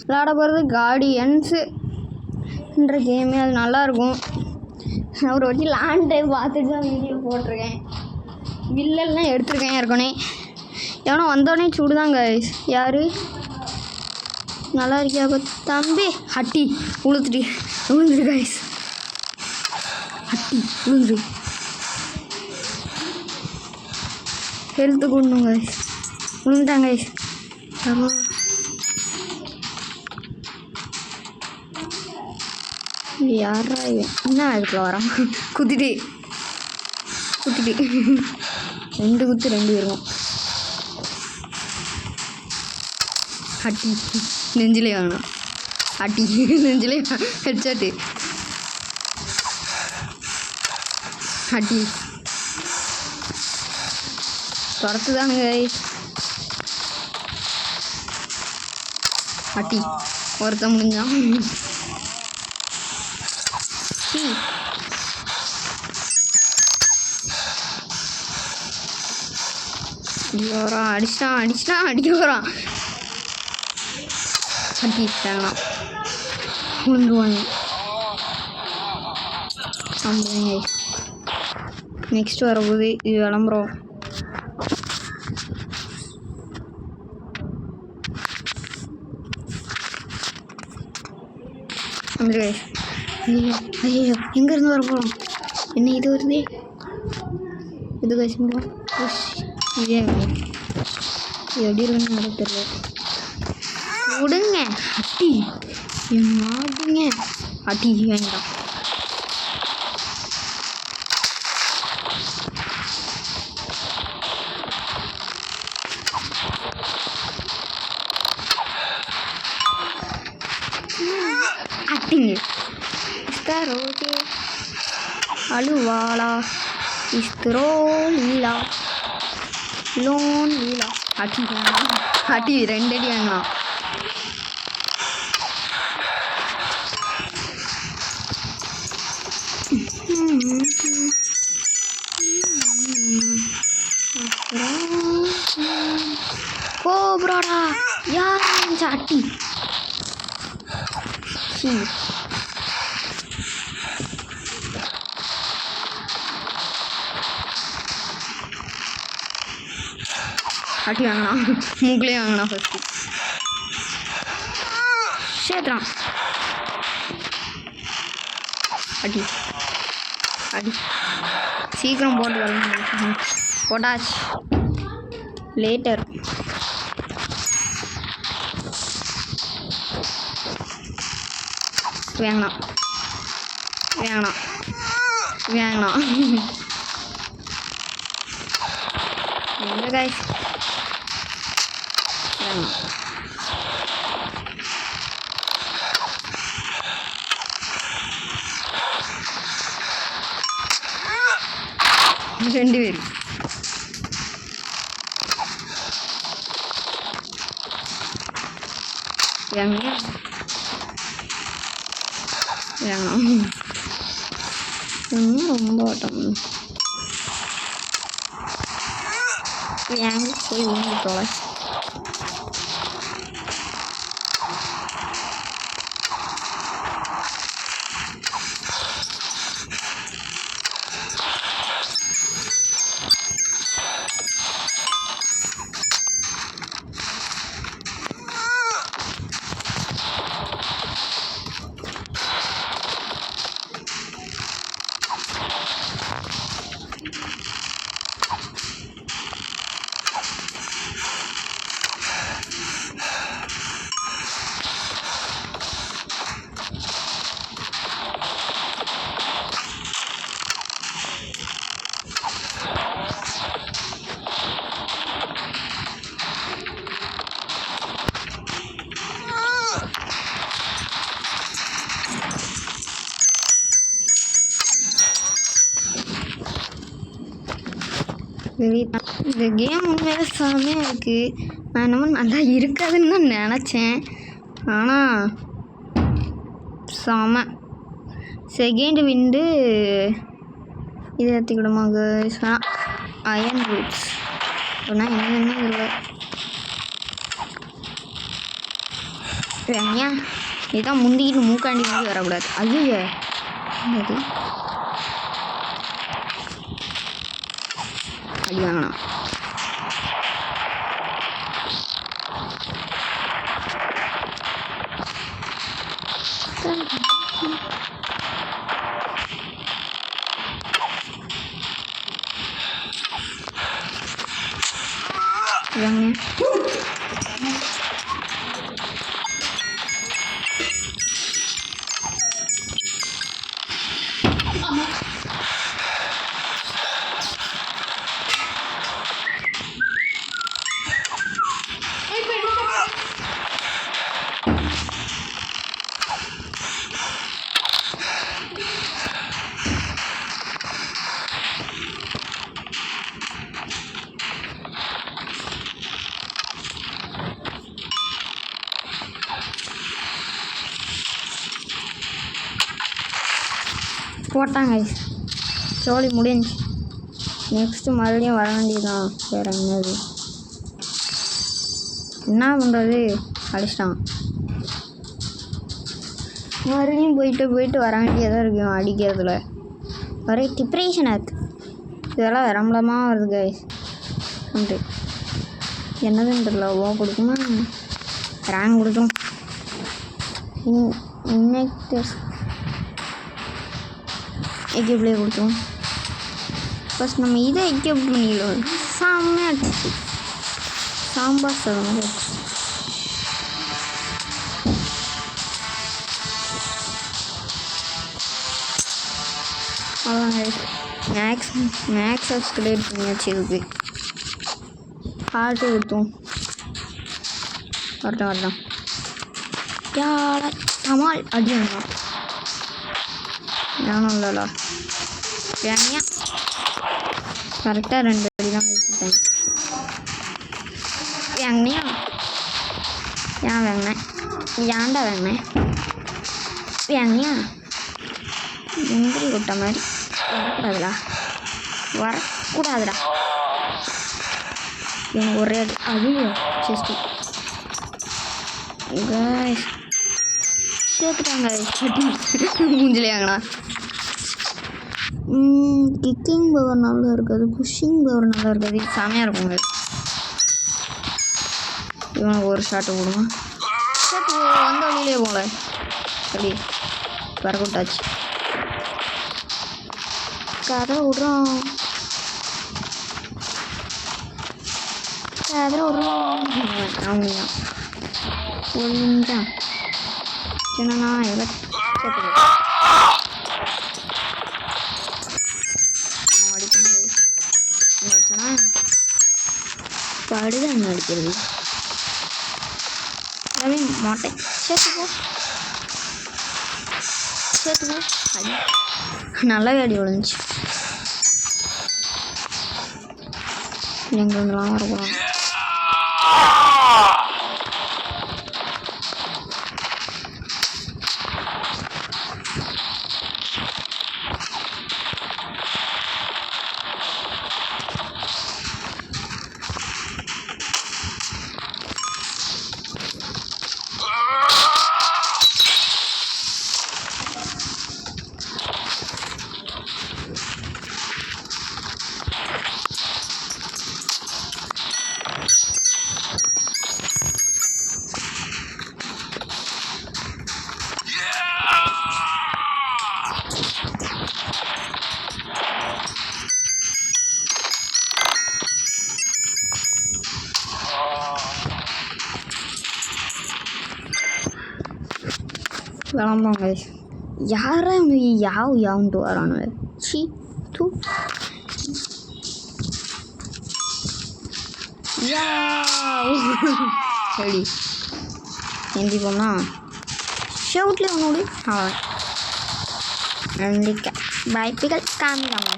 விளாட போகிறது கார்டியன்ஸுன்ற கேமு. அது நல்லாயிருக்கும். ஒரு வாட்டி லேண்ட் டைம் பார்த்துட்டு தான் வீடியோ போட்டிருக்கேன். வில்லெல்லாம் எடுத்துருக்கேன் ஏற்கனவே. எவனோ வந்தோடனே சுடுதாங்க. யார் நல்லா இருக்கியா தம்பி? ஹட்டி விழுந்துரு கைஸ். ஹட்டி விழுந்துரு. ஹெல்த்து கொண்டோம் கைஸ். விழுந்துட்டாங்க கைஸ். யாரா என்ன இதுக்குள்ள வரான்? குத்திட்டு 2 குத்து 2 இருக்கும். ஹட்டி நெஞ்சிலே வாங்கணும். ஹட்டி நெஞ்சிலே ஹெட்ஷாட்டு. ஹட்டி துரத்துதானுங்க. ஹட்டி ஒருத்த முடிஞ்சான். அடிச்சிட்டான் அடிக்க வரான். அடிச்சிட்டாங்கண்ணா விழுந்துருவாங்க. அப்படிங்க நெக்ஸ்ட் வரப்போகுது. இது விளம்பரம். ஐயோ எங்கேருந்து வர போகிறோம்? என்ன இது வருது? இது கசிங்களா? இதே எப்படி இருக்குன்னு எனக்கு தெரியல. விடுங்க. அட்டி மாடுங்க. அட்டி வேண்டாம். அட்டிங்க இஸ்தரோகே அலுவாலா இஸ்தரோ லீலா லோன் லீலா. அட்டி அட்டி 2 அடி வாங்கலாம். கோப்ராடா யார் அட்டி? அட்டி வாங்கலாம். மூக்கிலே வாங்கலாம். ஃபஸ்ட்டு சேர்த்துறான். அடி அடி சீக்கிரம் போட்டு வரலாம். போட்டாச்சு. லேட்டர் வேணாம் வேணாம் வேணாம். எங்க கைஸ் வேணாம். ரெண்டு பேர் வேணாம் ரொம்ப ஆட்டம். ஏங்க போய் ஊங்கிட்டோல. இந்த கேம் உண்மையில செமையாக இருக்குது. நான் என்னமோ நல்லா இருக்காதுன்னு தான் நினச்சேன். ஆனால் செம. செகண்ட் விண்டு இதை ஏற்றிக்கிடுமாங்க. அயன் பூட்ஸ் ஆனால் என்னன்னு இல்லை. ரம்யா இதான் முந்திக்கிட்டு மூக்காண்டி வந்து வரக்கூடாது. ஐயோ என்னது அடி வாங்கலாம். ரம்யா போட்டாங்க. ஜோலி முடிஞ்சு. நெக்ஸ்ட்டு மறுபடியும் வர வேண்டியதுதான். வேறு என்னது என்ன பண்ணுறது? அடிச்சிட்டான். மறுபடியும் போயிட்டு வர வேண்டியதாக இருக்கும். அடிக்கிறதுல ஒரே டிப்ரெஷன் ஆகுது. இதெல்லாம் விரம்பலமாக வருது கைஸ். வந்து என்னதுன்னு தெரியல. கொடுக்குமா ரேங்க் கொடுக்கும். இன்னைக்கு எக்யூப்லேயே கொடுத்தோம். ஃபஸ்ட் நம்ம இதை எக்யூப் பண்ணிக்கலாம். செம்மையாக சாம்பார் சாதம் மாதிரி அவ்வளோதான். மேக்ஸ் கிளியர் பண்ணியாச்சு. இதுக்கு ஹார்ட்டு கொடுத்தோம். வரட்டும் யார கமால் அடி வேணாம். நானும் இல்லைடா ஏன்யா கரெக்டாக 2 அடி தான் வச்சுட்டேன். வாங்கினியா? ஏன் வாங்கினேன்? ஏன்டா வாங்கினேன்? வாங்கினியா? முந்திரி கொட்ட மாதிரி வரக்கூடாதுடா. எனக்கு ஒரே அடி. அதுவும் செஸ்ட்டு சேர்த்துட்டாங்க. மூஞ்சிலே வாங்கினா. கிக்கிங் பவர் நல்லா இருக்காது, புஷ்ஷிங் பவர் நல்லா இருக்காது. செமையாக இருக்குங்க. இவனுக்கு ஒரு ஷாட்டு போடுமா? ஷாட்டு வந்த வழியிலே போகல. அப்படி வரக்கூட்டாச்சு. கதை விட்றோம் அவங்க ஒழுங்கான் என்னன்னா அவன் அடிப்பாங்க. படுதான் அடிக்கிறது மாட்டேன். சேர்த்துப்போ அடி நல்லாவே அடி விழுந்துச்சு. எங்கெங்கெல்லாம் வரக்கூடாது. விளம்புவாங்க. யாரா யாவுன்ட்டு வரானுங்க. சி தூ சரி ஹிந்தி போனால் ஷவுட்லேயே ஒன்று அவன் நந்திக்க வாய்ப்புகள் காமிக்காம